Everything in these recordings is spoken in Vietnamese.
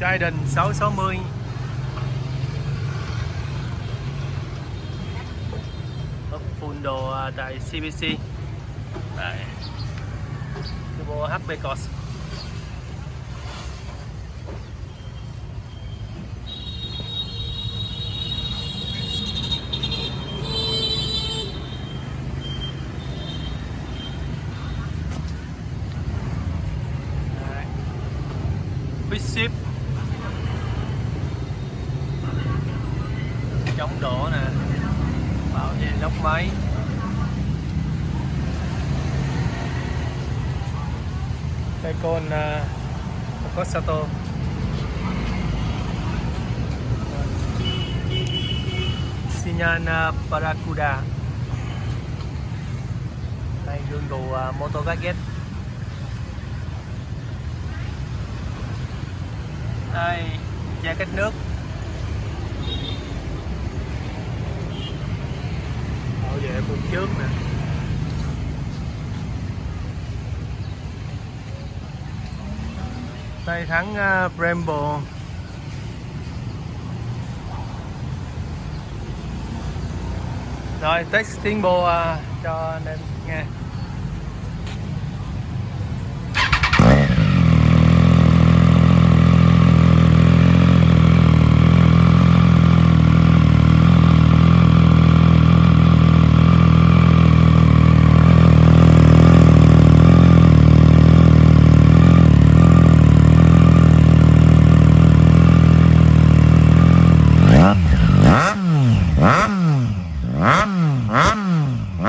Trident 660. Full đồ tại CBC. Đấy. Turbo HP Cos. Quick Shift, chống đổ nè, bảo vệ lốc máy, cây côn có Sato, xi nhan Barracuda, đây gương đồ Moto Gadget. Đây, da cách nước, bảo vệ phun trước nè. Đây thắng Brembo. Rồi test tiếng bô cho anh em nghe.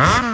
Ah!